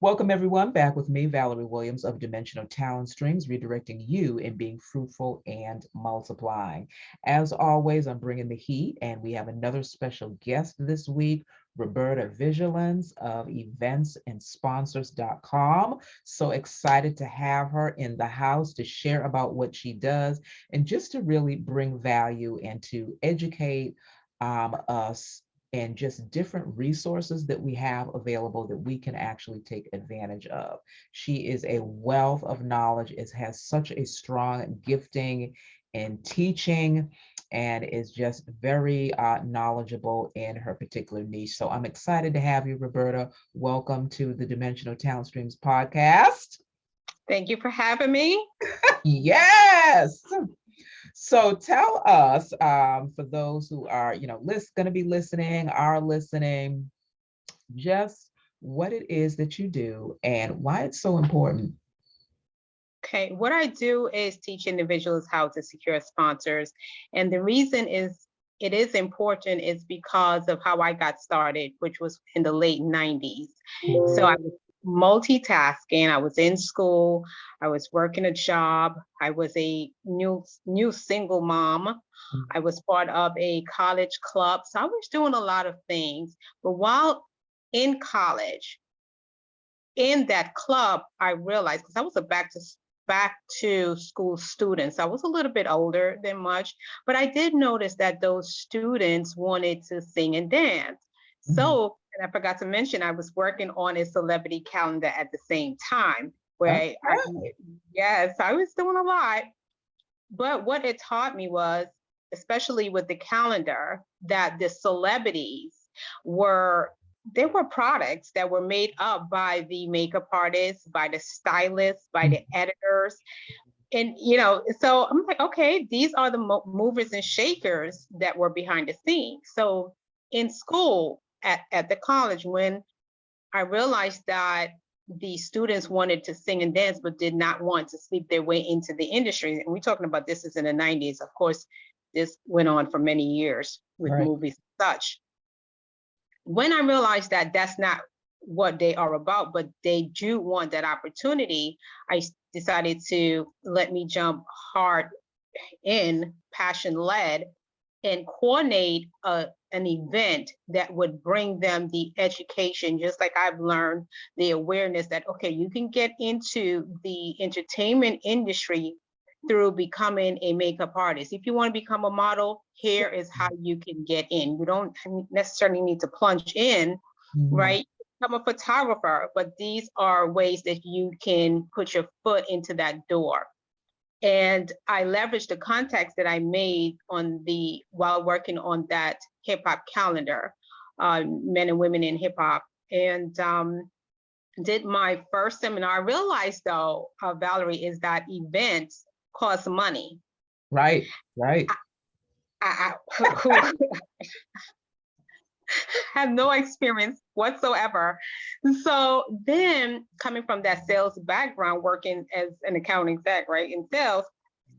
Welcome everyone back with me, Valerie Williams of Dimensional Talent Streams, redirecting you in being fruitful and multiplying. As always, I'm bringing the heat, and we have another special guest this week, Roberta Vigilance of eventsandsponsors.com. So excited to have her in the house to share about what she does and just to really bring value and to educate us and just different resources that we have available that we can actually take advantage of. She is a wealth of knowledge, has such a strong gifting in teaching, and is just very knowledgeable in her particular niche. So I'm excited to have you, Roberta. Welcome to the Dimensional Talent Streams podcast. Thank you for having me. Yes. So tell us, for those who are, going to be listening, are listening, just what it is that you do and why it's so important. Okay, what I do is teach individuals how to secure sponsors. And the reason it is important is because of how I got started, which was in the late 90s. So I was multitasking. I was in school. I was working a job. I was a new single mom. I was part of a college club. So I was doing a lot of things. But while in college, in that club, I realized, because I was a back to school student, so I was a little bit older than much, but I did notice that those students wanted to sing and dance. So, and I forgot to mention, I was working on a celebrity calendar at the same time, where yes, I was doing a lot. But what it taught me was, especially with the calendar, that the celebrities there were products that were made up by the makeup artists, by the stylists, by the editors. And, so I'm like, okay, these are the movers and shakers that were behind the scenes. So in school, at the college, when I realized that the students wanted to sing and dance, but did not want to sleep their way into the industry. And we're talking about this is in the 90s. Of course, this went on for many years with movies and such. When I realized that that's not what they are about, but they do want that opportunity, I decided to let me jump hard in, passion-led, and coordinate an event that would bring them the education, just like I've learned the awareness that, okay, you can get into the entertainment industry through becoming a makeup artist. If you want to become a model, here is how you can get in. You don't necessarily need to plunge in, right? Become a photographer, but these are ways that you can put your foot into that door. And I leveraged the contacts that I made while working on that hip hop calendar, men and women in hip hop, and did my first seminar. I realized though, Valerie, is that events cost money. Right. I have no experience whatsoever. So then, coming from that sales background, working as an account exec, right, in sales,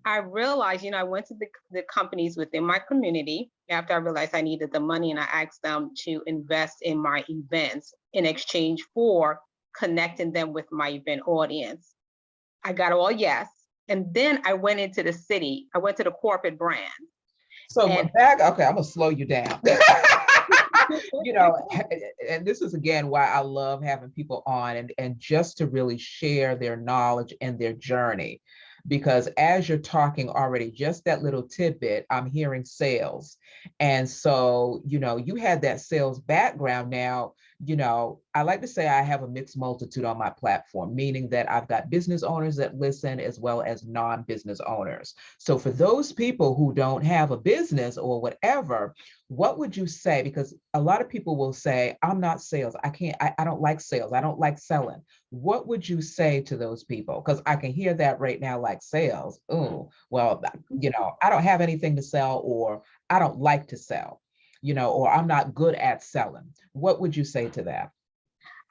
I realized, I went to the companies within my community after I realized I needed the money, and I asked them to invest in my events in exchange for connecting them with my event audience. I got all yes. And then I went into the city. I went to the corporate brand. So okay, I'm gonna slow you down. And this is again why I love having people on and just to really share their knowledge and their journey. Because as you're talking already, just that little tidbit, I'm hearing sales. And so, you had that sales background. Now, I like to say I have a mixed multitude on my platform, meaning that I've got business owners that listen as well as non-business owners. So for those people who don't have a business or whatever, what would you say? Because a lot of people will say, I'm not sales. I don't like sales. I don't like selling. What would you say to those people? Because I can hear that right now, like sales. Oh, well, I don't have anything to sell, or I don't like to sell, or I'm not good at selling. What would you say to that?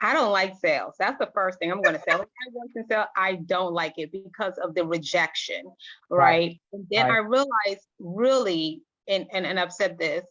I don't like sales. That's the first thing I'm going to say. When I work in sales, I don't like it because of the rejection, right? And then I realized really, and I've said this,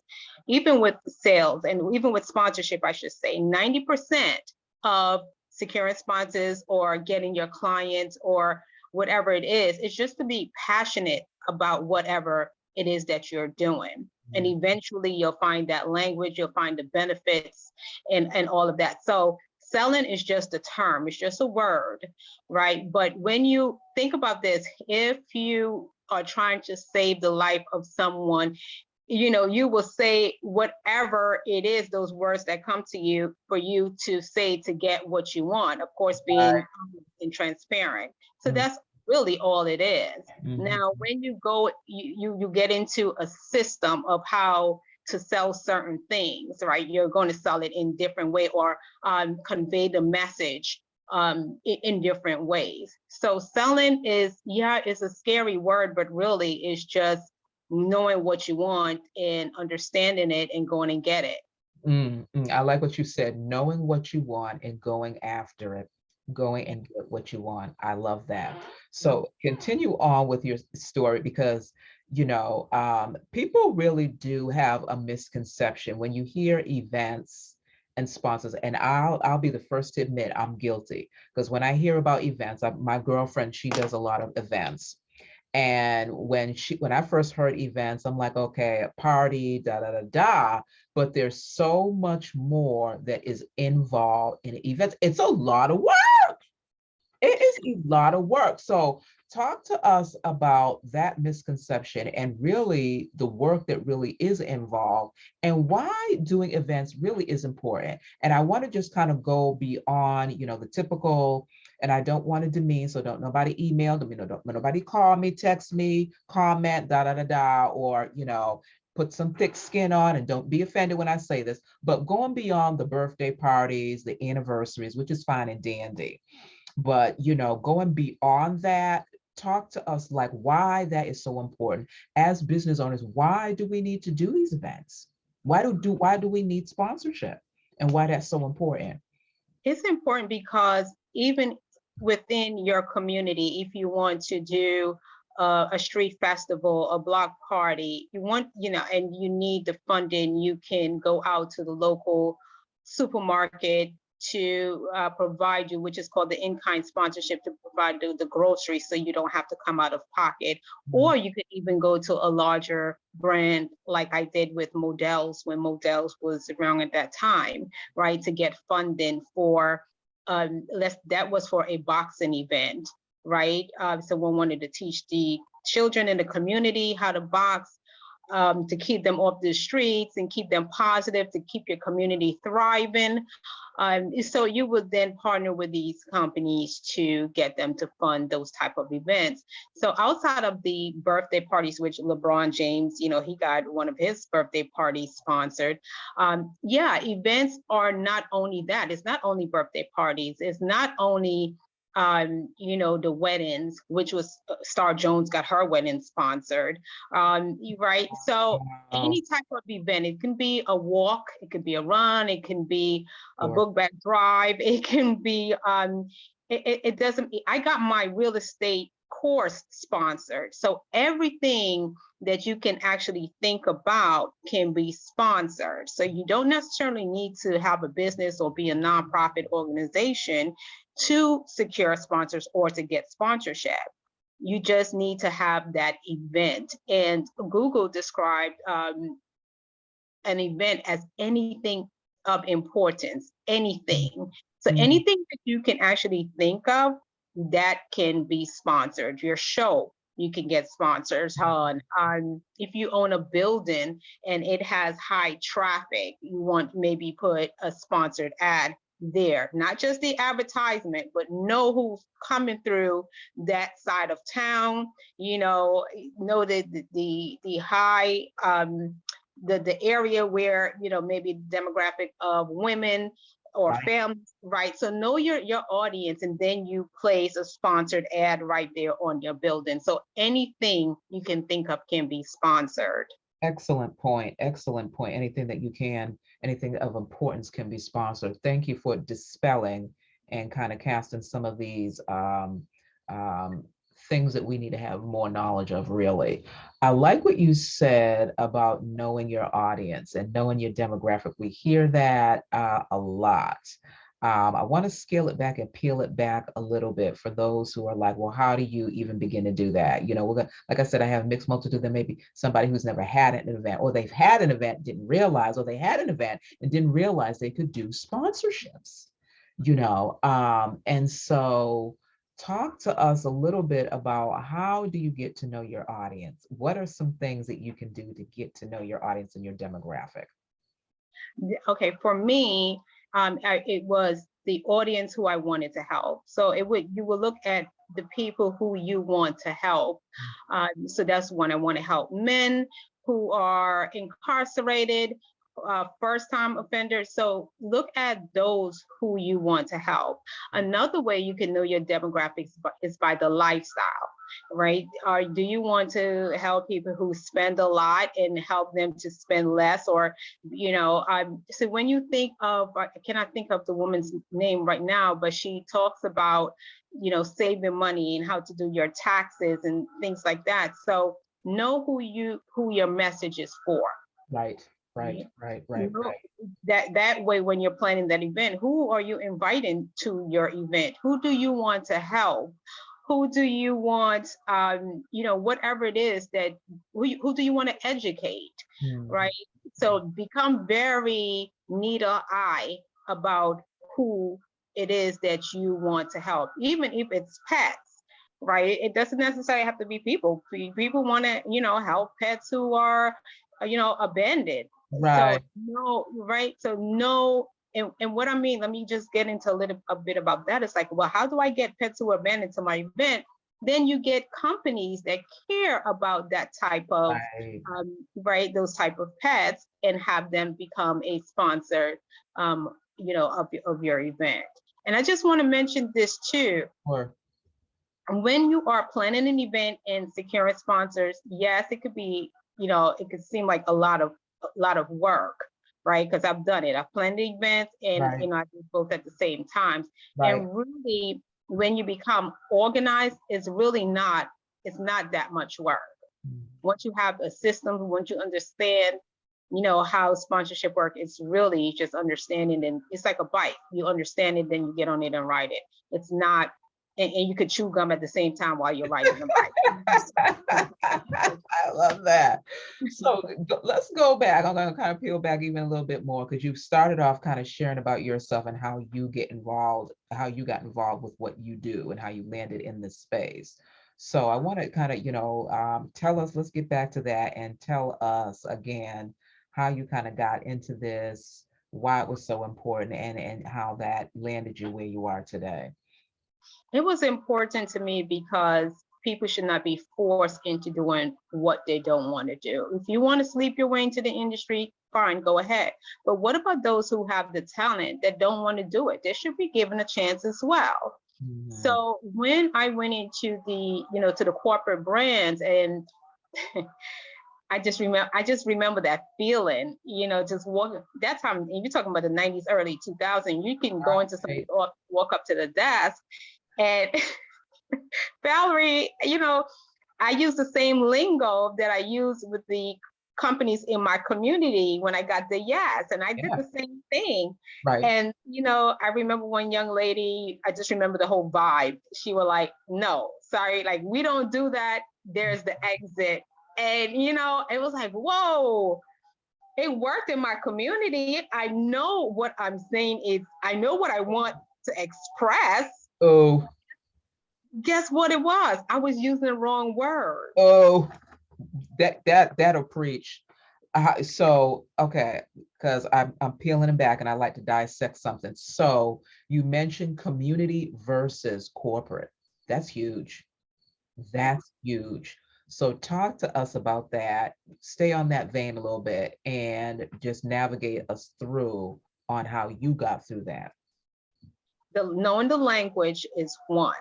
even with sales and even with sponsorship, I should say, 90% of securing sponsors or getting your clients or whatever it is. It's just to be passionate about whatever it is that you're doing. And eventually you'll find that language, you'll find the benefits and all of that. So selling is just a term, it's just a word, right? But when you think about this, if you are trying to save the life of someone, you will say whatever it is, those words that come to you for you to say to get what you want, of course, being honest and transparent. So that's really all it is. Now, when you go, you get into a system of how to sell certain things, right? You're going to sell it in different way or convey the message in different ways. So selling is, it's a scary word, but really it's just knowing what you want and understanding it and going and get it. I like what you said, knowing what you want and going after it, going and get what you want. I love that. So continue on with your story because, people really do have a misconception when you hear events and sponsors. And I'll be the first to admit I'm guilty because when I hear about events, my girlfriend, she does a lot of events. And when I first heard events, I'm like, okay, a party, da da da da. But there's so much more that is involved in events. It's a lot of work. It is a lot of work. So talk to us about that misconception and really the work that really is involved and why doing events really is important. And I want to just kind of go beyond, the typical, and I don't want to demean, so don't nobody email me, don't nobody call me, text me, comment, da da da da, or, put some thick skin on, and don't be offended when I say this, but going beyond the birthday parties, the anniversaries, which is fine and dandy. But, going beyond that, talk to us like why that is so important. As business owners, why do we need to do these events? Why do we need sponsorship and why that's so important? It's important because even within your community, if you want to do a street festival, a block party, and you need the funding, you can go out to the local supermarket to provide you, which is called the in-kind sponsorship, to provide the groceries so you don't have to come out of pocket. Or you could even go to a larger brand like I did with Models when Models was around at that time, right, to get funding for, that was for a boxing event, right? Someone wanted to teach the children in the community how to box, to keep them off the streets and keep them positive, to keep your community thriving. So you would then partner with these companies to get them to fund those type of events. So outside of the birthday parties, which LeBron James, he got one of his birthday parties sponsored. Events are not only that. It's not only birthday parties. It's not only the weddings, which was Star Jones got her wedding sponsored, right? So any type of event, it can be a walk, it could be a run, it can be a book bag drive, it can be, it doesn't, I got my real estate course sponsored. So everything that you can actually think about can be sponsored. So you don't necessarily need to have a business or be a nonprofit organization to secure sponsors or to get sponsorship. You just need to have that event. And Google described an event as anything of importance, anything. So anything that you can actually think of that can be sponsored. Your show, you can get sponsors on. If you own a building and it has high traffic, you want maybe put a sponsored ad there, not just the advertisement, but know who's coming through that side of town, know the high, the area where, maybe demographic of women or families, right? So know your audience, and then you place a sponsored ad right there on your building. So anything you can think of can be sponsored. Excellent point. Excellent point. Anything of importance can be sponsored. Thank you for dispelling and kind of casting some of these things that we need to have more knowledge of, really. I like what you said about knowing your audience and knowing your demographic. We hear that a lot. I want to scale it back and peel it back a little bit for those who are like, well, how do you even begin to do that? You know, we're gonna, like I said, I have mixed multitude. There may be somebody who's never had an event, or they've had an event, didn't realize, or they had an event and didn't realize they could do sponsorships, you know. And so talk to us a little bit about how do you get to know your audience? What are some things that you can do to get to know your audience and your demographic? Okay, for me, it was the audience who I wanted to help. So you will look at the people who you want to help. So that's when I want to help men who are incarcerated, first-time offenders. So look at those who you want to help. Another way you can know your demographics is by the lifestyle, right? Or do you want to help people who spend a lot and help them to spend less? Or, so when you think of, I cannot think of the woman's name right now, but she talks about, saving money and how to do your taxes and things like that. So know who your message is for. Right, right, right, right, right. That way, when you're planning that event, who are you inviting to your event? Who do you want to help? Who do you want, whatever it is that, who do you want to educate, right? So become very needle-eye about who it is that you want to help, even if it's pets, right? It doesn't necessarily have to be people. People want to, help pets who are, abandoned. Right. So no, right? So no, and what I mean, let me just get into a bit about that. It's like, well, how do I get pets who are abandoned to my event? Then you get companies that care about that type of, right, those type of pets, and have them become a sponsor, of your event. And I just want to mention this too. Sure. When you are planning an event and securing sponsors, yes, it could be, it could seem like a lot of work, right? Because I've done it. I've planned the events and I do both at the same time. Right. And really, when you become organized, it's not that much work. Once you have a system, once you understand, how sponsorship work, it's really just understanding. And it's like a bike. You understand it, then you get on it and ride it. It's not, and you could chew gum at the same time while you're riding the bike. I love that. So let's go back. I'm going to kind of peel back even a little bit more, because you've started off kind of sharing about yourself and how you got involved with what you do and how you landed in this space. So I want to kind of, tell us, let's get back to that and tell us again how you kind of got into this, why it was so important, and how that landed you where you are today. It was important to me because people should not be forced into doing what they don't want to do. If you want to sleep your way into the industry, fine, go ahead. But what about those who have the talent that don't want to do it? They should be given a chance as well. So when I went into to the corporate brands, and I just remember that feeling, just walking. That time, you're talking about the 90s, early 2000s, you can go into something, walk up to the desk, and Valerie, I use the same lingo that I use with the companies in my community when I got the yes, and I did the same thing. Right. And I remember one young lady, I just remember the whole vibe. She was like, "No, sorry, like we don't do that. There's the exit." And it was like, whoa, it worked in my community. I know what I'm saying is, I know what I want to express. Oh. Guess what it was? I was using the wrong word. Oh, that'll preach. So, okay, because I'm peeling it back and I like to dissect something. So you mentioned community versus corporate. That's huge. That's huge. So talk to us about that. Stay on that vein a little bit and just navigate us through on how you got through that. Knowing the language is one.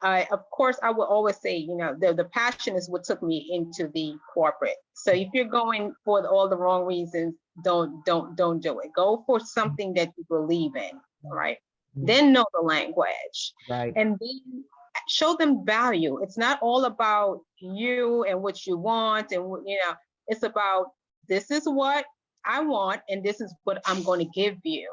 Of course, I will always say, the passion is what took me into the corporate. So if you're going for all the wrong reasons, don't do it. Go for something that you believe in, right? Then know the language, right? And then show them value. It's not all about you and what you want, and it's about, this is what I want, and this is what I'm going to give you.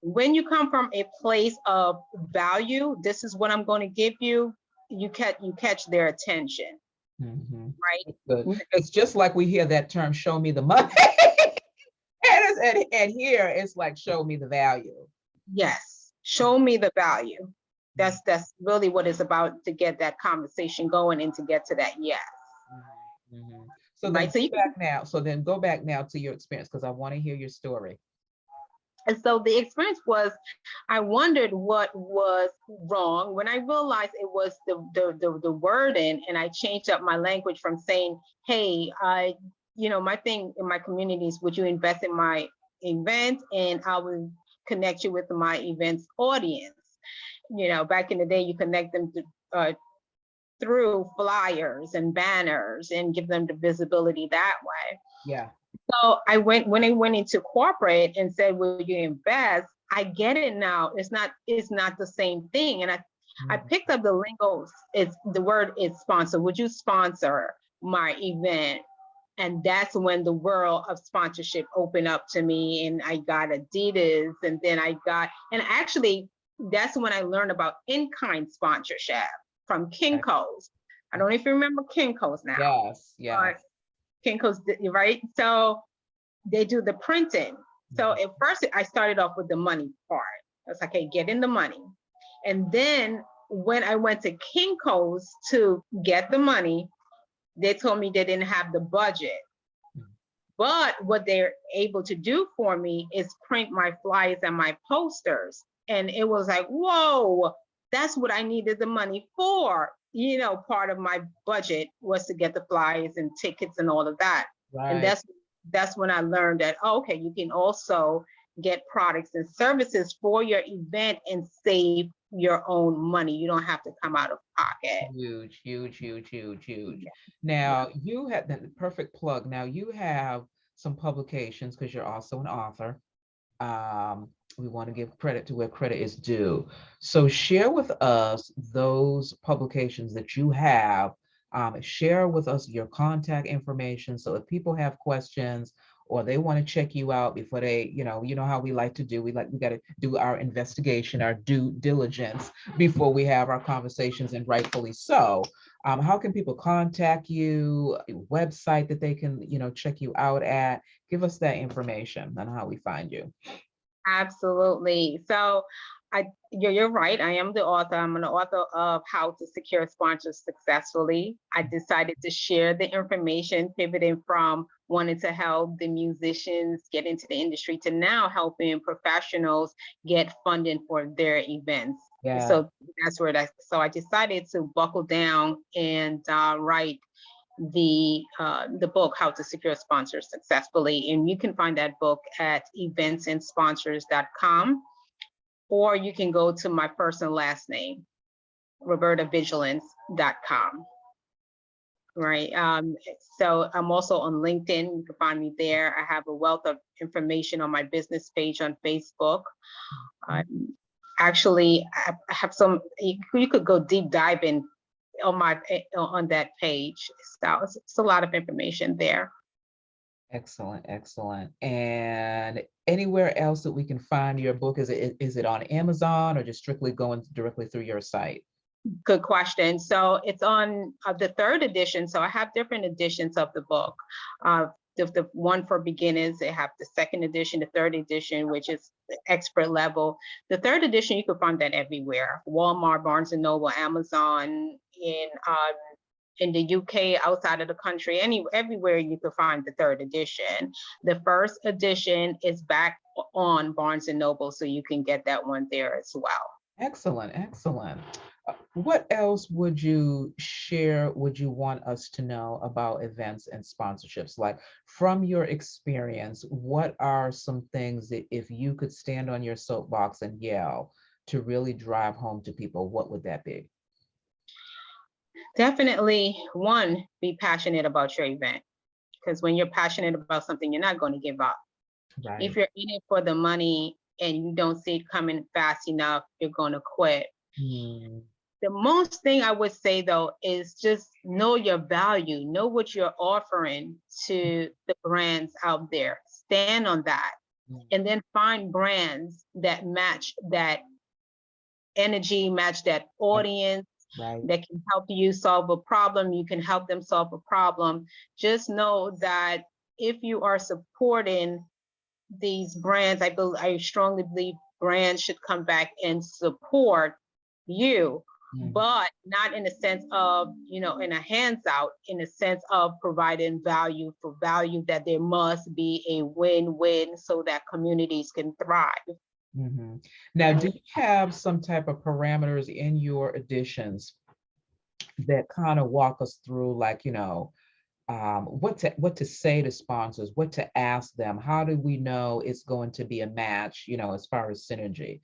when you come from a place of value, this is what I'm going to give you, you catch their attention, Mhm. right? Good. It's just like we hear that term, show me the money. And here it's like, show me the value. Yes, show me the value. Mhm. That's really what it's about, to get that conversation going and to get to that yes. Mhm. So then Right. So go back now. So then go back now to your experience, because I want to hear your story. and so the experience was, I wondered what was wrong. When I realized it was the wording, and I changed up my language from saying, hey, my thing in my communities, would you invest in my event, and I will connect you with my events audience. Back in the day, you connect them through flyers and banners and give them the visibility that way. Yeah. So when I went into corporate and said, will you invest? I get it now. It's not the same thing. And I Mhm. picked up the lingo. It's the word is sponsor. Would you sponsor my event? And that's when the world of sponsorship opened up to me, and I got Adidas, and then and actually that's when I learned about in-kind sponsorship from Okay. Kinko's. I don't know if you remember Kinko's now, Yes. but Yes. Kinko's, right? So they do the printing. So Mhm. at first I started off with the money part. I was like, okay, get in the money. And then when I went to Kinko's to get the money, they told me they didn't have the budget. Mhm. But what they're able to do for me is print my flyers and my posters. And it was like, whoa, that's what I needed the money for. Part of my budget was to get the flyers and tickets and all of that. And Right. that's when I learned that, oh, okay, you can also get products and services for your event and save your own money. You don't have to come out of pocket. Huge, huge, huge, huge, huge. Yeah. Now you had the perfect plug. Now you have some publications because you're also an author. We want to give credit to where credit is due. So share with us those publications that you have. Share with us your contact information. So if people have questions or they want to check you out before they, you know how we like to do. We got to do our investigation, our due diligence before we have our conversations, and rightfully so. How can people contact you? A website that they can, check you out at? Give us that information on how we find you. Absolutely. So you're right. I am the author. I'm an author of How to Secure Sponsors Successfully. I decided to share the information, pivoting from wanting to help the musicians get into the industry to now helping professionals get funding for their events. Yeah. So so I decided to buckle down and write the book How to Secure Sponsors Successfully, and you can find that book at eventsandsponsors.com, or you can go to my first and last name, robertavigilance.com. Right. So I'm also on LinkedIn. You can find me there. I have a wealth of information on my business page on Facebook. Actually, I have you could go deep diving on that page. So it's a lot of information there. Excellent, excellent. And anywhere else that we can find your book? Is it on Amazon or just strictly going directly through your site? Good question. So it's on the third edition. So I have different editions of the book. The one for beginners, they have the second edition, the third edition, which is the expert level. The third edition, you can find that everywhere: Walmart, Barnes and Noble, Amazon, in the UK, outside of the country, everywhere you can find the third edition. The first edition is back on Barnes and Noble, so you can get that one there as well. Excellent, excellent. What else would you share, would you want us to know about events and sponsorships? Like, from your experience, what are some things that if you could stand on your soapbox and yell to really drive home to people, what would that be? Definitely, one, be passionate about your event, because when you're passionate about something, you're not going to give up. If Right. you're in it for the money and you don't see it coming fast enough, you're going to quit. Hmm. The most thing I would say though is just know your value, know what you're offering to the brands out there. Stand on that. and then find brands that match that energy, match that audience, Right. that can help you solve a problem. You can help them solve a problem. Just know that if you are supporting these brands, I strongly believe brands should come back and support you, Mhm. but not in the sense of, in a hands out, in the sense of providing value for value, that there must be a win-win so that communities can thrive. Mhm. Now, do you have some type of parameters in your editions that kind of walk us through, like, what to say to sponsors, what to ask them? How do we know it's going to be a match, as far as synergy?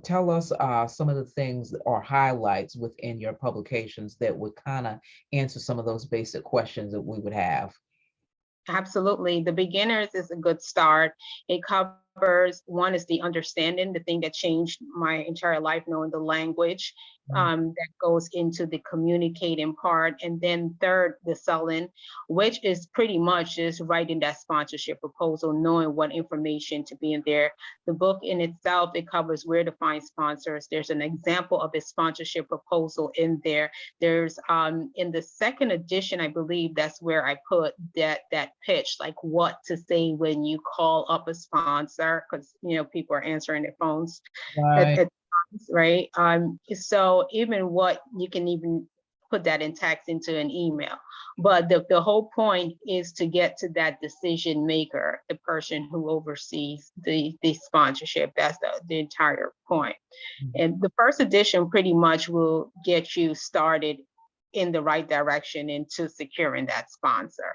Tell us some of the things or highlights within your publications that would kind of answer some of those basic questions that we would have. Absolutely. The beginners is a good start. It covers, one is the understanding, the thing that changed my entire life, knowing the language, Mhm. that goes into the communicating part. And then third, the selling, which is pretty much just writing that sponsorship proposal, knowing what information to be in there. The book in itself, it covers where to find sponsors. There's an example of a sponsorship proposal in there. There's in the second edition, I believe that's where I put that pitch, like what to say when you call up a sponsor, because people are answering their phones Right. at times, right? So even what you can even put that in text into an email. But the whole point is to get to that decision maker, the person who oversees the sponsorship. That's the entire point. Mhm. And the first edition pretty much will get you started in the right direction into securing that sponsor.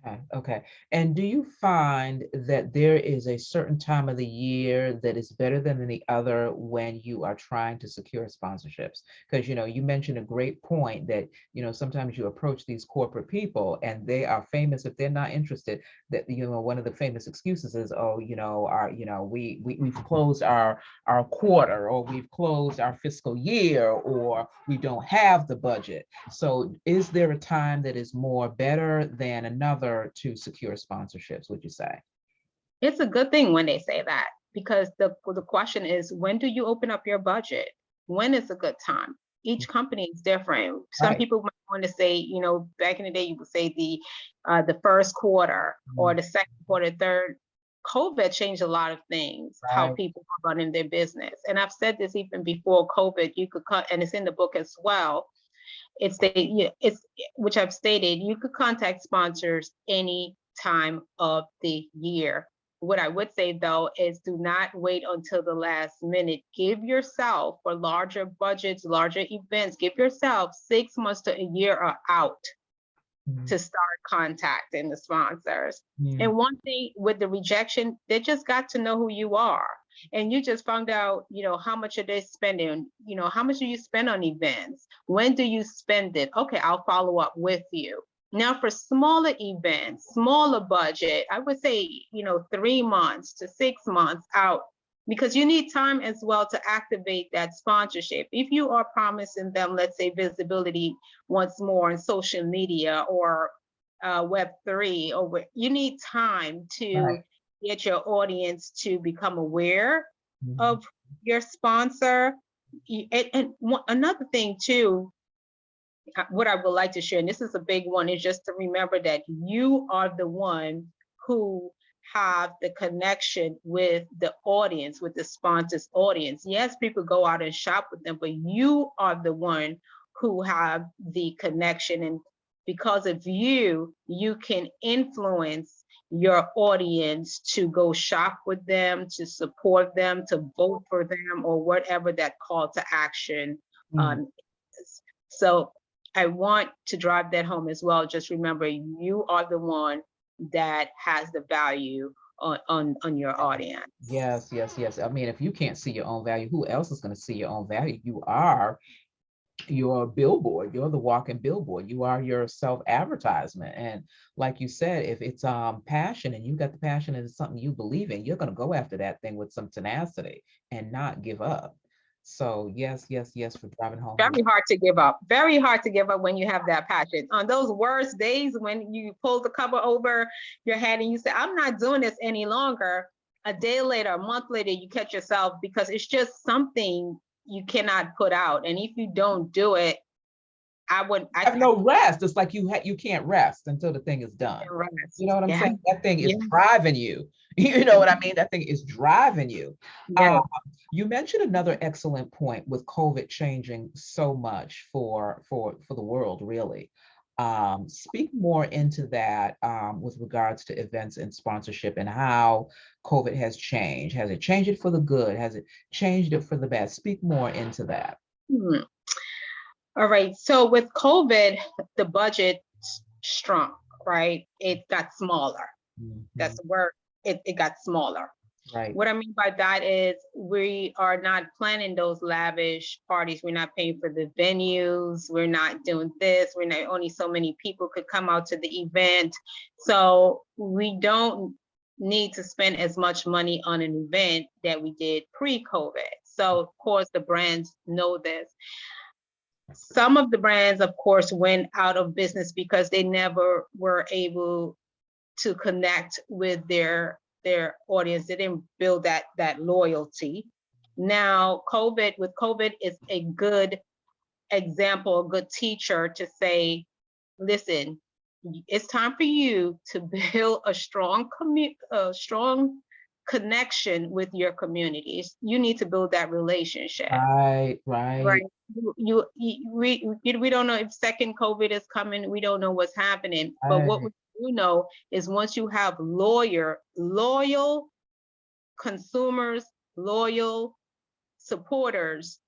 Okay, okay. And do you find that there is a certain time of the year that is better than the other when you are trying to secure sponsorships? Because you mentioned a great point that sometimes you approach these corporate people and they are famous if they're not interested. That one of the famous excuses is, oh, our we've closed our quarter, or we've closed our fiscal year, or we don't have the budget. So is there a time that is more better than another to secure sponsorships, would you say? It's a good thing when they say that, because the question is, when do you open up your budget? When is a good time? Each company is different. Some Right. people might want to say, back in the day, you would say the first quarter or Mhm. the second quarter, third. COVID changed a lot of things, how Right. people are running their business. And I've said this even before COVID, you could cut, and it's in the book as well. It's which I've stated, you could contact sponsors any time of the year. What I would say though is, do not wait until the last minute. Give yourself, for larger budgets, larger events, give yourself 6 months to a year or out Mhm. to start contacting the sponsors. Mhm. And one thing with the rejection, they just got to know who you are. And you just found out, how much are they spending? How much do you spend on events? When do you spend it? Okay, I'll follow up with you. Now, for smaller events, smaller budget, I would say, 3 months to 6 months out, because you need time as well to activate that sponsorship. If you are promising them, let's say, visibility once more on social media or Web3, or you need time to Right. get your audience to become aware Mhm. of your sponsor. Another thing too, what I would like to share, and this is a big one, is just to remember that you are the one who have the connection with the audience, with the sponsor's audience. Yes, people go out and shop with them, but you are the one who have the connection. And because of you, you can influence your audience to go shop with them, to support them, to vote for them, or whatever that call to action Mhm. um, is. So I want to drive that home as well. Just remember, you are the one that has the value on your audience. Yes, yes, yes. I mean, if you can't see your own value, who else is going to see your own value? You are your billboard. You're the walking billboard. You are your self-advertisement. And like you said, if it's passion and you got the passion and it's something you believe in, you're going to go after that thing with some tenacity and not give up. So yes, yes, yes, for driving home the Very hard to give up. Very hard to give up when you have that passion. On those worst days when you pull the cover over your head and you say, I'm not doing this any longer, a day later, a month later, you catch yourself, because it's just something you cannot put out. And if you don't do it, I Have no rest. It's like you can't rest until the thing is done. can't You rest. know what I'm Yeah, saying? That thing is yeah, driving you. You know what I mean? That thing is driving you. yeah. You mentioned another excellent point with COVID changing so much for the world, really. Speak more into that with regards to events and sponsorship and how COVID has changed. Has it changed it for the good? Has it changed it for the bad? Speak more into that. Hmm. All right. So with COVID, the budget shrunk, right? It got smaller. That's Mhm. the word. It got smaller. Right. What I mean by that is we are not planning those lavish parties. We're not paying for the venues. We're not doing this. We're not, only so many people could come out to the event. So we don't need to spend as much money on an event that we did pre-COVID. So of course the brands know this. Some of the brands, of course, went out of business because they never were able to connect with their audience. They didn't build that loyalty. Now, with COVID is a good example, a good teacher to say, listen, it's time for you to build a strong connection with your communities. You need to build that relationship. Right, right. Right. We don't know if second COVID is coming. We don't know what's happening. But what Right. we do know is once you have loyal consumers, loyal supporters,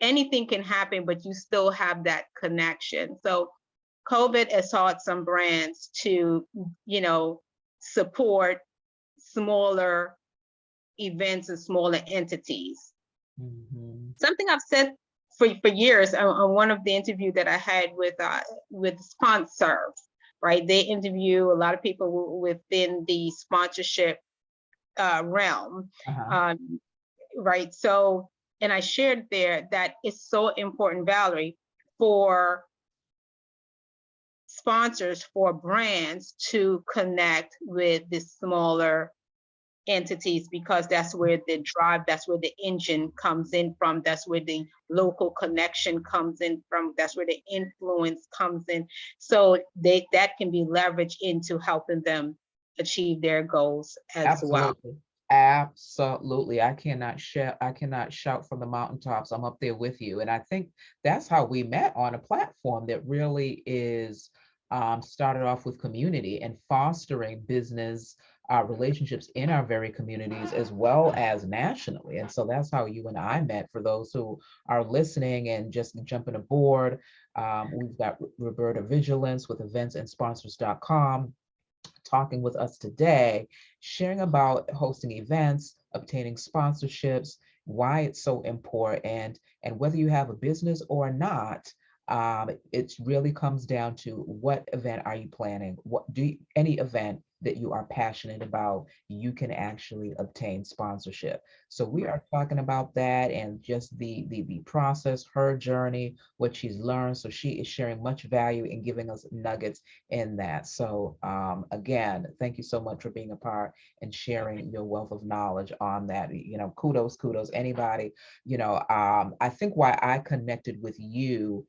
anything can happen, but you still have that connection. So COVID has taught some brands to, support smaller events and smaller entities. Mhm. Something I've said for years on one of the interview that I had with sponsors, right? They interview a lot of people within the sponsorship realm, Uh-huh. um, right? So, and I shared there that it's so important, Valerie, for sponsors, for brands to connect with the smaller entities, because that's where the drive, that's where the engine comes in from, that's where the local connection comes in from, that's where the influence comes in. So that can be leveraged into helping them achieve their goals as well. Absolutely. Absolutely. I cannot shout from the mountaintops. I'm up there with you. And I think that's how we met on a platform that really is started off with community and fostering business relationships in our very communities as well as nationally. And so that's how you and I met. For those who are listening and just jumping aboard, we've got Roberta Vigilance with eventsandsponsors.com talking with us today, sharing about hosting events, obtaining sponsorships, why it's so important, and whether you have a business or not. It really comes down to what event are you planning? Any event that you are passionate about, you can actually obtain sponsorship. So we are talking about that and just the process, her journey, what she's learned. So she is sharing much value and giving us nuggets in that. So again, thank you so much for being a part and sharing your wealth of knowledge on that. Kudos, anybody. I think why I connected with you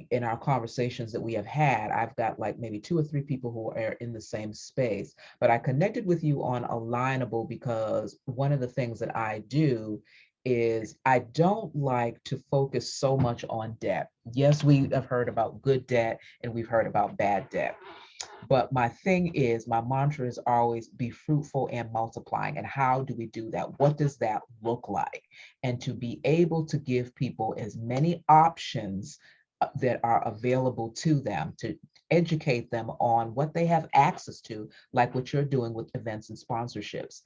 in our conversations that we have had, I've got like maybe 2 or 3 people who are in the same space, but I connected with you on Alignable because one of the things that I do is I don't like to focus so much on debt. Yes, we have heard about good debt and we've heard about bad debt. But my thing is, my mantra is always be fruitful and multiplying. And how do we do that? What does that look like? And to be able to give people as many options that are available to them, to educate them on what they have access to, like what you're doing with events and sponsorships,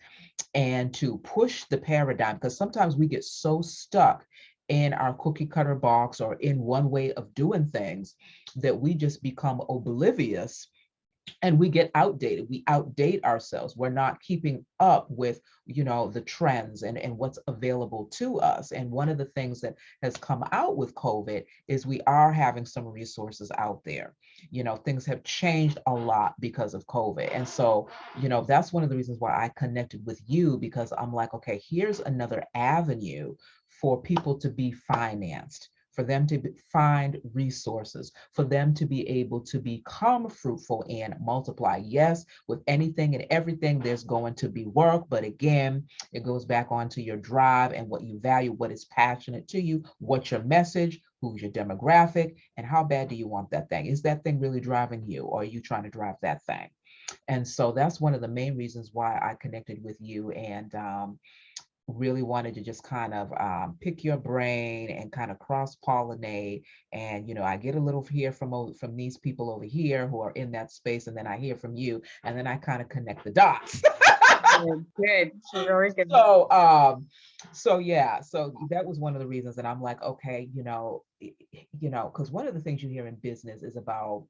and to push the paradigm, because sometimes we get so stuck in our cookie cutter box or in one way of doing things that we just become oblivious and we get outdated. We outdate ourselves. We're not keeping up with, the trends and what's available to us. And one of the things that has come out with COVID is we are having some resources out there. Things have changed a lot because of COVID. And so, that's one of the reasons why I connected with you, because I'm like, okay, here's another avenue for people to be financed, for them to find resources, for them to be able to become fruitful and multiply. Yes, with anything and everything, there's going to be work, but again, it goes back onto your drive and what you value, what is passionate to you, what's your message, who's your demographic, and how bad do you want that thing? Is that thing really driving you, or are you trying to drive that thing? And so that's one of the main reasons why I connected with you, and really wanted to just kind of pick your brain and kind of cross pollinate. And I get a little here from these people over here who are in that space, and then I hear from you, and then I kind of connect the dots. Good. Very good. So yeah, so that was one of the reasons that I'm like, okay, because one of the things you hear in business is about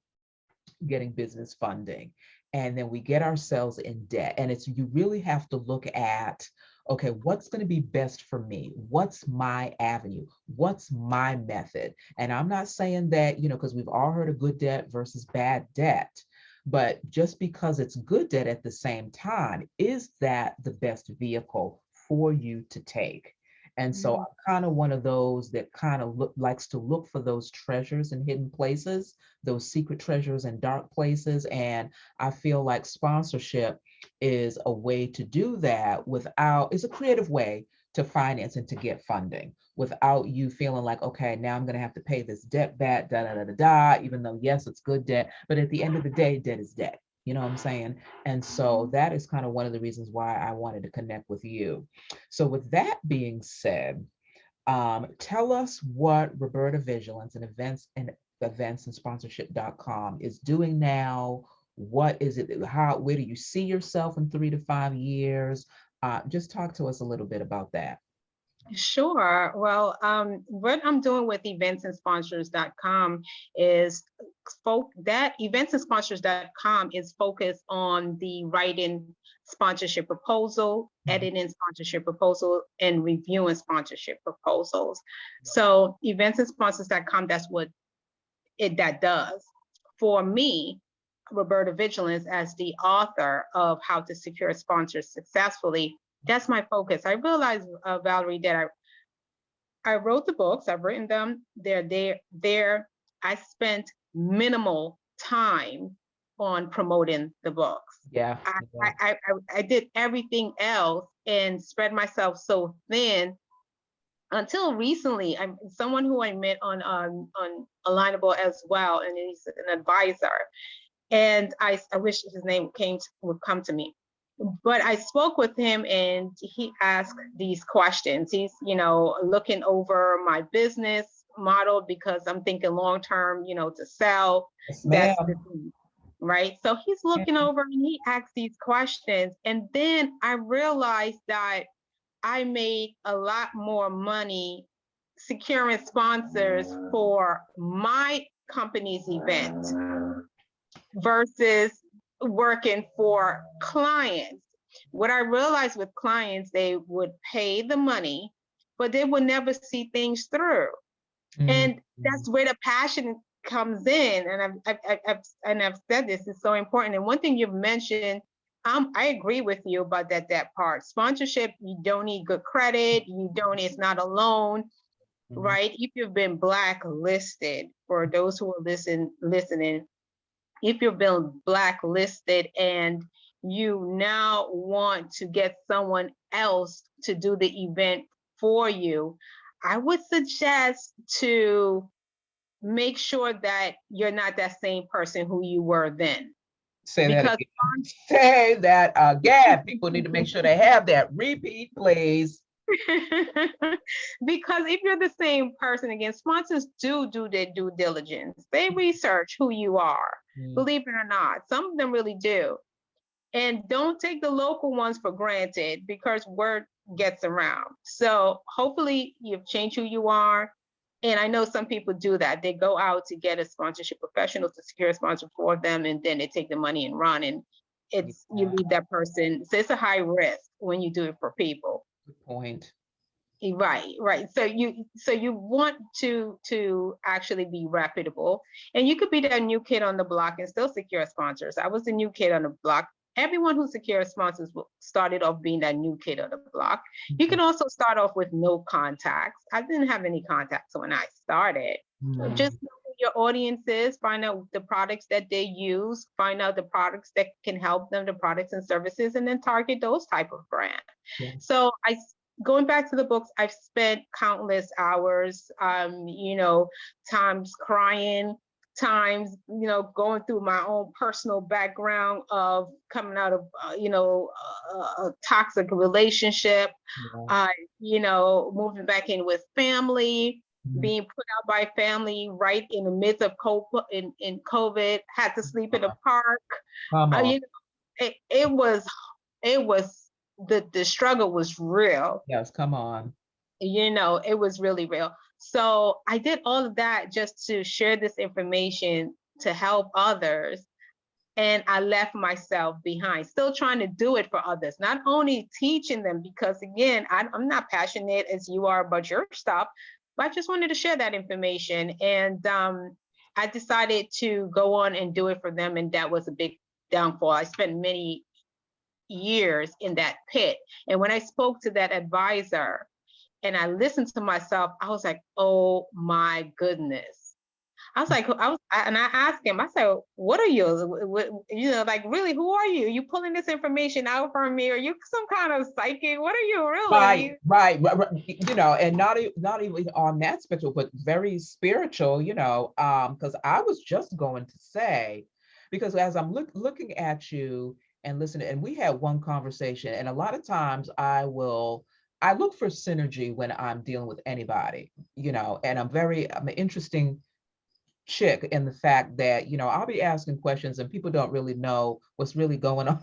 getting business funding, and then we get ourselves in debt, and you really have to look at, okay, what's going to be best for me? What's my avenue? What's my method? And I'm not saying that, because we've all heard of good debt versus bad debt, but just because it's good debt at the same time, is that the best vehicle for you to take? And so I'm kind of one of those that kind of likes to look for those treasures in hidden places, those secret treasures in dark places. And I feel like sponsorship is a way to do that it's a creative way to finance and to get funding without you feeling like, okay, now I'm going to have to pay this debt back, da da da da da, even though, yes, it's good debt. But at the end of the day, debt is debt. You know what I'm saying? And so that is kind of one of the reasons why I wanted to connect with you. So with that being said, tell us what Roberta Vigilance and events and sponsorship.com is doing now. What is it? Where do you see yourself in 3 to 5 years? Just talk to us a little bit about that. Sure. Well, what I'm doing with eventsandsponsors.com is eventsandsponsors.com is focused on the writing sponsorship proposal, editing sponsorship proposal, and reviewing sponsorship proposals. So eventsandsponsors.com, that's what that does. For me, Roberta Vigilance, as the author of How to Secure Sponsors Successfully, that's my focus. I realized, Valerie, that I wrote the books. I've written them. They're there. I spent minimal time on promoting the books. Yeah. I did everything else and spread myself so thin until recently. I'm someone who I met on Alignable as well, and he's an advisor. And I wish his name would come to me. But I spoke with him and he asked these questions. He's, looking over my business model because I'm thinking long term, to sell. Yes, That's ma'am. the thing, right? So he's looking over and he asked these questions. And then I realized that I made a lot more money securing sponsors for my company's event versus working for clients. What I realized with clients, they would pay the money, but they would never see things through. And that's where the passion comes in. And I've said this is so important. And one thing you've mentioned, I agree with you about that part. Sponsorship, you don't need good credit. It's not a loan, right? If you've been blacklisted, for those who are listening, if you've been blacklisted and you now want to get someone else to do the event for you, I would suggest to make sure that you're not that same person who you were then. Say that again. Say that again. People need to make sure they have that. Repeat, please. Because if you're the same person, again, sponsors do their due diligence. They research who you are, believe it or not. Some of them really do. And don't take the local ones for granted because word gets around. So hopefully you've changed who you are. And I know some people do that. They go out to get a sponsorship professional to secure a sponsor for them, and then they take the money and run. And you Yeah, leave that person. So it's a high risk when you do it for people. good point. Right, right. So you want to actually be reputable, and you could be that new kid on the block and still secure sponsors. I was the new kid on the block. Everyone who secures sponsors started off being that new kid on the block. You Mhm. can also start off with no contacts. I didn't have any contacts when I started. Just know who your audience is, find out the products that they use, find out the products that can help them, the products and services, and then target those type of brands. Yeah. So going back to the books, I've spent countless hours, times crying, times, going through my own personal background of coming out of, a toxic relationship, Yeah. uh, moving back in with family, Mhm. being put out by family right in the midst of in COVID, had to sleep in a park. Come on. You know, it was the struggle was real. Yes, come on. It was really real. So I did all of that just to share this information to help others. And I left myself behind, still trying to do it for others, not only teaching them, because again, I'm not passionate as you are about your stuff, but I just wanted to share that information. And I decided to go on and do it for them. And that was a big downfall. I spent many years in that pit. And when I spoke to that advisor and I listened to myself, I was like, oh my goodness. And I asked him, I said, what are you? Like, really, who are you? You pulling this information out from me? Are you some kind of psychic? What are you Right, really? right. And not even on that spiritual, but very spiritual, because I was just going to say, because as I'm looking at you and listening, and we had one conversation, and a lot of times I look for synergy when I'm dealing with anybody, and I'm an interesting chick in the fact that, I'll be asking questions and people don't really know what's really going on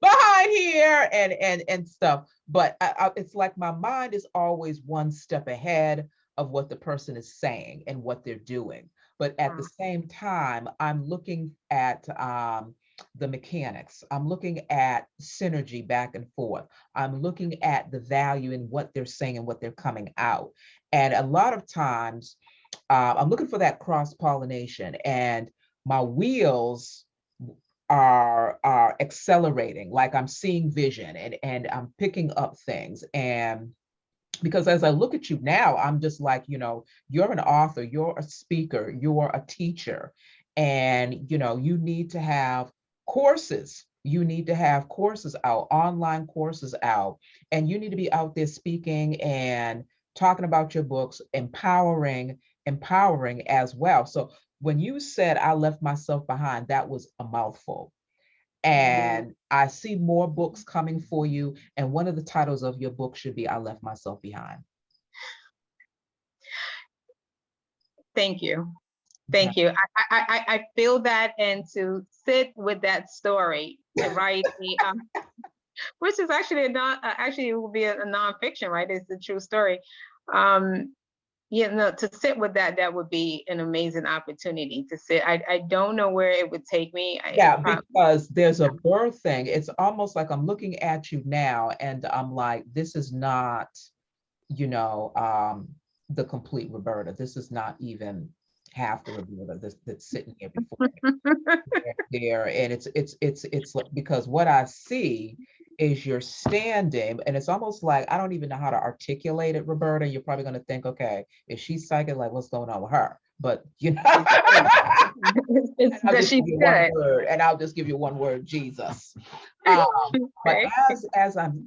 behind here and stuff. But it's like my mind is always one step ahead of what the person is saying and what they're doing. But at the same time, I'm looking at the mechanics. I'm looking at synergy back and forth. I'm looking at the value in what they're saying and what they're coming out. And a lot of times, I'm looking for that cross pollination, and my wheels are accelerating. Like I'm seeing vision, and I'm picking up things. And because as I look at you now, I'm just like, you're an author, you're a speaker, you're a teacher, and you need to have courses. You need to have courses out, online courses out, and you need to be out there speaking and talking about your books, empowering as well. So when you said I left myself behind, that was a mouthful. And I see more books coming for you. And one of the titles of your book should be I Left Myself Behind. Thank you. Okay. Thank you. I feel that, and to sit with that story, to write which is actually actually it will be a nonfiction, right? It's a true story. To sit with that would be an amazing opportunity to sit. I don't know where it would take me. Yeah, because there's a birth thing. It's almost like I'm looking at you now and I'm like, this is not, the complete Roberta. This is not even half the Roberta that's sitting here before there. And it's because what I see is you're standing, and it's almost like I don't even know how to articulate it, Roberta. You're probably going to think, okay, if she's psychic, like what's going on with her? But it's I'll that just she's give you one good. word, and I'll just give you one word, Jesus. Um, but Okay. as I'm,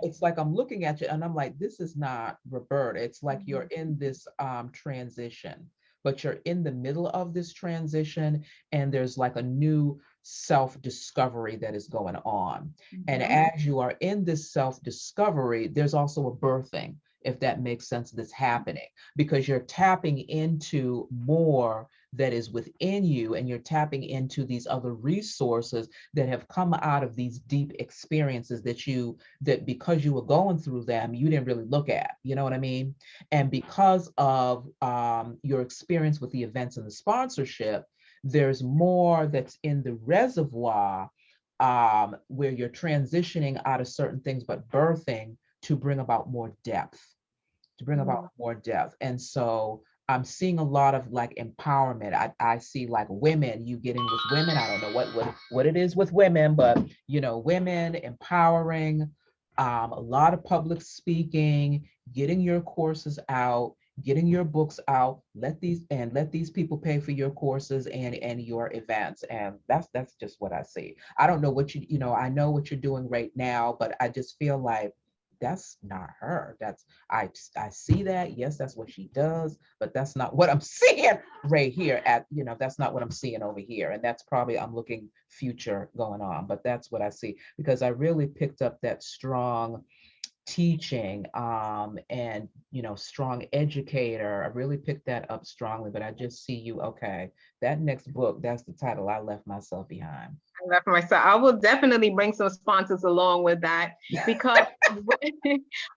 it's like I'm looking at you, and I'm like, this is not Roberta. It's like you're in this transition, but you're in the middle of this transition, and there's like a new self-discovery that is going on. And as you are in this self-discovery, there's also a birthing. if that makes sense, that's happening, because you're tapping into more that is within you, and you're tapping into these other resources that have come out of these deep experiences that because you were going through them, you didn't really look at, you know what I mean? And because of your experience with the events and the sponsorship, there's more that's in the reservoir, where you're transitioning out of certain things, but birthing to bring about more depth, to bring about more depth. And so I'm seeing a lot of like empowerment. I see like women, you getting with women. I don't know what it is with women, but women empowering, a lot of public speaking, getting your courses out, getting your books out. Let these people pay for your courses and your events. And that's just what I see. I don't know what I know what you're doing right now, but I just feel like that's not her. I see that. Yes, that's what she does, but that's not what I'm seeing right here that's not what I'm seeing over here. And that's probably, I'm looking future going on, but that's what I see, because I really picked up that strong teaching, and strong educator. I really picked that up strongly, but I just see you, okay, that next book, that's the title, I left myself behind. I left myself. I will definitely bring some sponsors along with that, because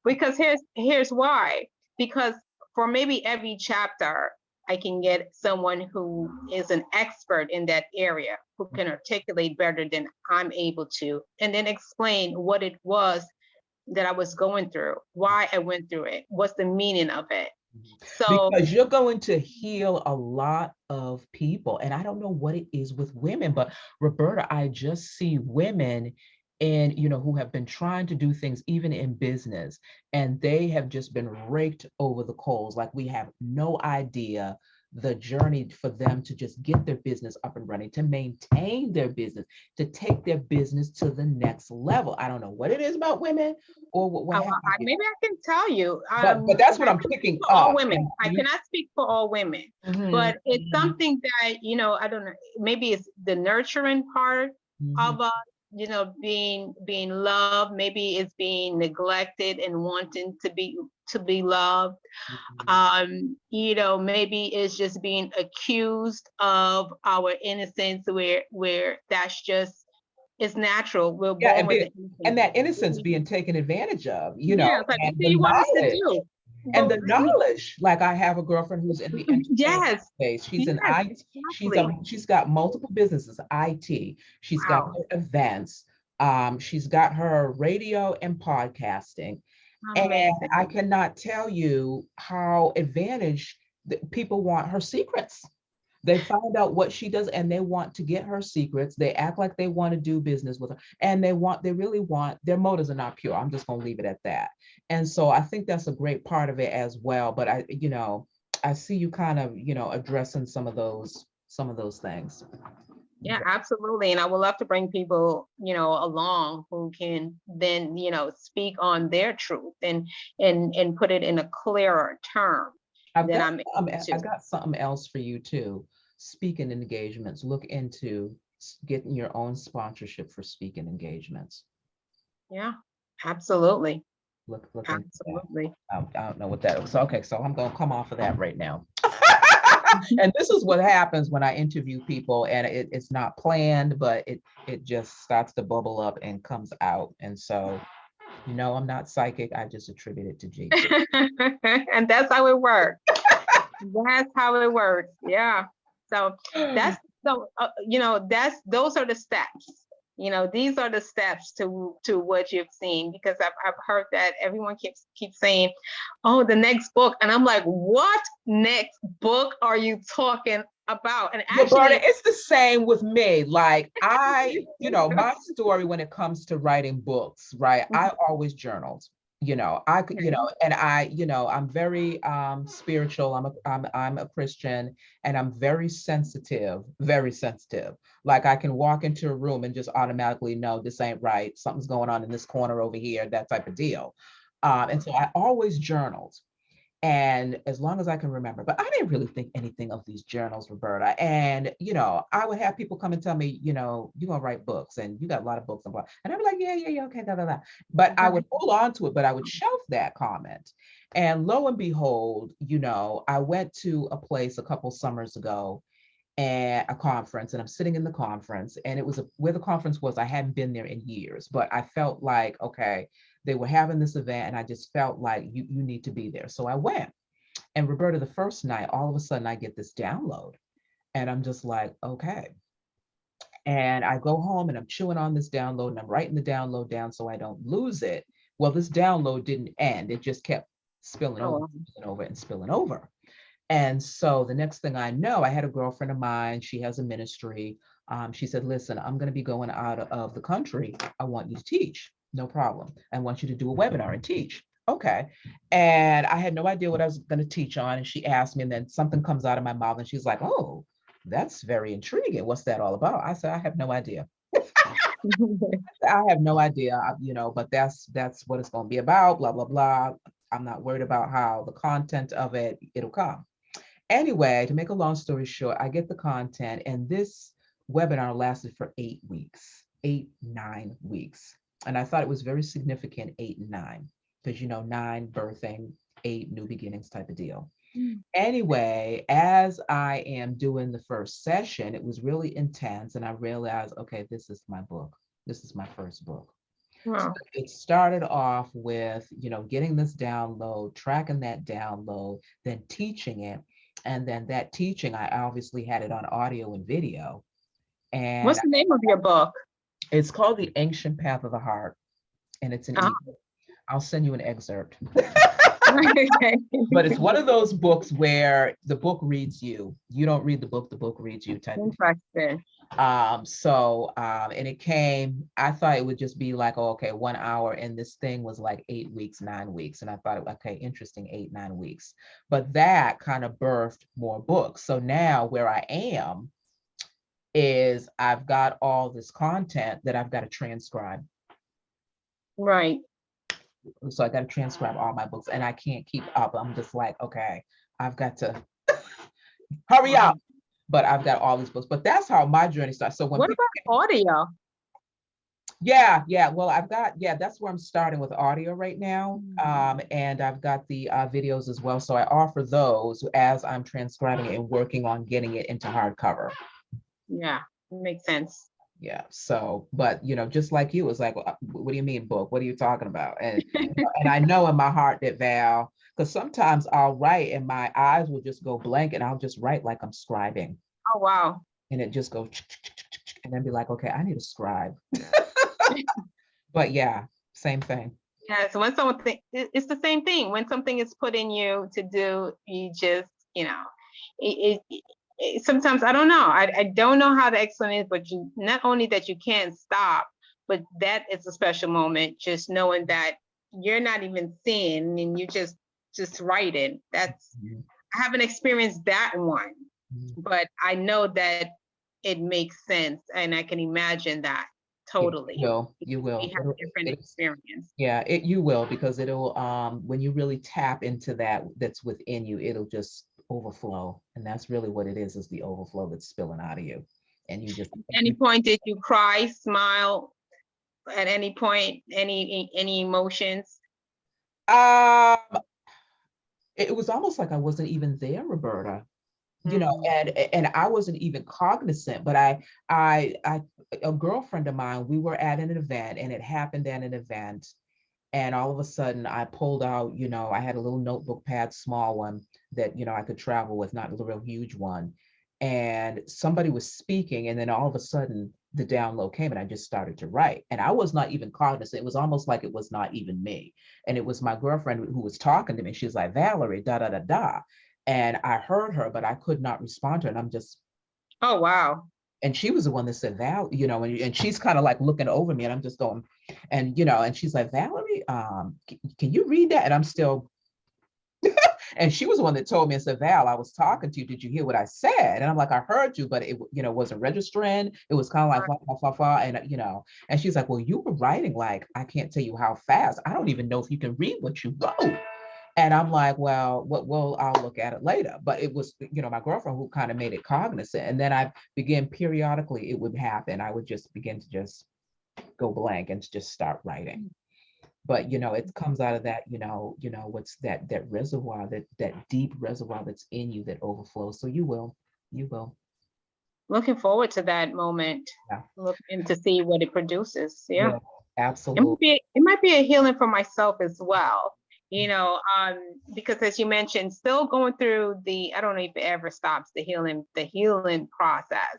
because here's why. Because for maybe every chapter, I can get someone who is an expert in that area, who can articulate better than I'm able to, and then explain what it was that I was going through, why I went through it, what's the meaning of it. So because you're going to heal a lot of people, and I don't know what it is with women, but Roberta, I just see women and who have been trying to do things even in business, and they have just been raked over the coals. Like, we have no idea the journey for them to just get their business up and running, to maintain their business, to take their business to the next level. I don't know what it is about women or what have you. maybe I can tell you. But that's what I'm picking For all up. women, I cannot speak for all women, but it's something that I don't know. Maybe it's the nurturing part of us, being loved. Maybe it's being neglected and wanting to be loved. Maybe it's just being accused of our innocence, where that's just, it's natural. We're Yeah, born with it. and that innocence being taken advantage of, Yeah, it's like, and what do the you want us to knowledge. do? And Well, the knowledge, like I have a girlfriend who's in the entertainment yes, space. She's yes, an IT. exactly. She's got multiple businesses, IT. She's got Wow, her events. She's got her radio and podcasting. And amazing. I cannot tell you how advantaged people want her secrets. They find out what she does and they want to get her secrets. They act like they want to do business with her, and they really want, their motives are not pure. I'm just going to leave it at that. And so I think that's a great part of it as well. But I see you kind of, addressing some of those things. Yeah, absolutely. And I would love to bring people, along who can then, speak on their truth and put it in a clearer term I've than got I'm able I to. got something else for you too. Speaking engagements. Look into getting your own sponsorship for speaking engagements. Yeah, absolutely. Look into that. Absolutely. I don't know what that is. So, okay, so I'm going to come off of that right now. And this is what happens when I interview people, and it's not planned, but it just starts to bubble up and comes out. And so, I'm not psychic. I just attribute it to Gigi. And that's how it works. That's how it works. Yeah. So those are the steps. These are the steps to what you've seen, because I've heard that everyone keeps saying, "Oh, the next book," and I'm like, "What next book are you talking about?" And Roberta, actually, it's the same with me. Like my story when it comes to writing books, right? I always journaled. I could, and I'm very spiritual. I'm a Christian, and I'm very sensitive, very sensitive. Like, I can walk into a room and just automatically know this ain't right. Something's going on in this corner over here, that type of deal. And so I always journaled. And as long as I can remember, but I didn't really think anything of these journals, Roberta. And, I would have people come and tell me, you're going to write books and you got a lot of books and blah. And I'd be like, yeah, yeah, yeah, okay, da, da, da. But I would hold on to it, but I would shelf that comment. And lo and behold, I went to a place a couple summers ago at a conference, and I'm sitting in the conference, and it was where the conference was. I hadn't been there in years, but I felt like, okay, they were having this event, and I just felt like you need to be there. So I went. And Roberta, the first night, all of a sudden I get this download, and I'm just like, okay. And I go home and I'm chewing on this download and I'm writing the download down so I don't lose it. Well, this download didn't end. It just kept spilling over, spilling over, and spilling over. And so the next thing I know, I had a girlfriend of mine. She has a ministry. She said, listen, I'm going to be going out of the country. I want you to teach. No problem. I want you to do a webinar and teach. Okay. And I had no idea what I was going to teach on. And she asked me, and then something comes out of my mouth and she's like, oh, that's very intriguing. What's that all about? I said, I have no idea. I have no idea, but that's what it's going to be about, blah, blah, blah. I'm not worried about how the content of it'll come. Anyway, to make a long story short, I get the content, and this webinar lasted for 8 weeks, 9 weeks. And I thought it was very significant, 8 and 9, because 9 birthing, 8 new beginnings type of deal. Anyway, as I am doing the first session, it was really intense, and I realized, okay, this is my book. This is my first book. Wow. So it started off with, getting this download, tracking that download, then teaching it. And then that teaching, I obviously had it on audio and video. And what's the name of your book? It's called The Ancient Path of the Heart. And it's an ebook. I'll send you an excerpt. But it's one of those books where the book reads you. You don't read the book reads you type of thing. And it came, I thought it would just be like, oh, okay, 1 hour. And this thing was like 8 weeks, 9 weeks. And I thought, okay, interesting, 8, 9 weeks. But that kind of birthed more books. So now where I am is I've got all this content that I've got to transcribe. Right. So I got to transcribe all my books and I can't keep up. I'm just like, okay, I've got to hurry up. But I've got all these books. But that's how my journey starts. So when what about audio? Yeah. Well, that's where I'm starting with audio right now. And I've got the videos as well. So I offer those as I'm transcribing it and working on getting it into hardcover. Yeah, makes sense. Yeah. So, but just like you, it's like, what do you mean book? What are you talking about? And and I know in my heart that Val, because sometimes I'll write and my eyes will just go blank and I'll just write like I'm scribing. Oh, wow. And it just goes and then be like, okay, I need a scribe. But yeah, same thing. Yeah, so when something, it's the same thing. When something is put in you to do, you just, sometimes, I don't know. I don't know how to explain it, but you, not only that you can't stop, but that is a special moment, just knowing that you're not even seeing and you just writing. That's, I haven't experienced that one, but I know that it makes sense and I can imagine that totally. You will. We have a different experience. Yeah, you will, because it'll, when you really tap into that's within you, it'll just overflow. And that's really what it is the overflow that's spilling out of you. And you just. At any point, did you cry, smile? At any point, any emotions? It was almost like I wasn't even there, Roberta. And I wasn't even cognizant, but a girlfriend of mine, we were at an event and it happened at an event. And all of a sudden I pulled out, I had a little notebook pad, small one that, I could travel with, not a real huge one. And somebody was speaking and then all of a sudden the download came and I just started to write. And I was not even cognizant. It was almost like it was not even me. And it was my girlfriend who was talking to me. She's like, Valerie, da, da, da, da. And I heard her, but I could not respond to her. And I'm just, oh, wow. And she was the one that said, Val, and she's kind of like looking over me and I'm just going, and, and she's like, Valerie, can you read that? And I'm still, and she was the one that told me and said, Val, I was talking to you. Did you hear what I said? And I'm like, I heard you, but it, wasn't registering. It was kind of like, and, and she's like, well, you were writing like, I can't tell you how fast. I don't even know if you can read what you wrote. And I'm like, well, I'll look at it later. But it was, my girlfriend who kind of made it cognizant. And then I began periodically, it would happen. I would just begin to just go blank and just start writing. But it comes out of that, what's that reservoir, that deep reservoir that's in you that overflows. So you will. Looking forward to that moment. Yeah. Looking to see what it produces. Yeah. Yeah, absolutely. It might be a healing for myself as well. Because as you mentioned, still going through I don't know if it ever stops the healing process,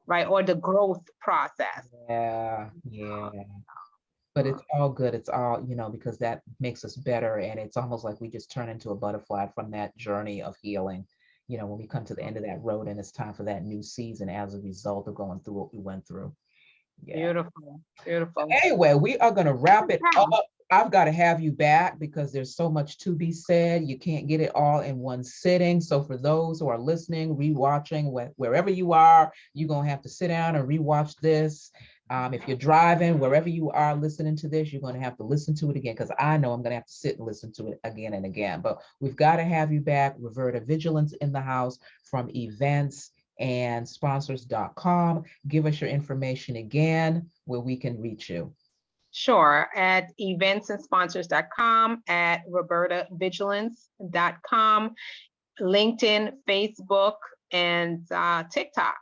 right? Or the growth process. Yeah, yeah. But it's all good. It's all, because that makes us better. And it's almost like we just turn into a butterfly from that journey of healing. When we come to the end of that road and it's time for that new season as a result of going through what we went through. Yeah. Beautiful, beautiful. Anyway, we are going to wrap it up. I've got to have you back because there's so much to be said. You can't get it all in one sitting. So for those who are listening, rewatching, wherever you are, you're going to have to sit down and rewatch this. If you're driving, wherever you are listening to this, you're going to have to listen to it again because I know I'm going to have to sit and listen to it again and again. But we've got to have you back. Roberta Vigilance in the house from events and sponsors.com. Give us your information again where we can reach you. Sure, at eventsandsponsors.com, at robertavigilance.com, LinkedIn, Facebook, and TikTok.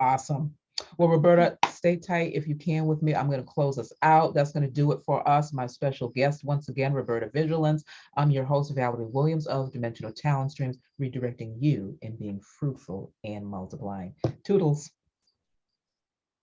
Awesome. Well, Roberta, stay tight if you can with me. I'm going to close us out. That's going to do it for us. My special guest, once again, Roberta Vigilance. I'm your host, Valerie Williams of Dimensional Talent Streams, redirecting you in being fruitful and multiplying. Toodles.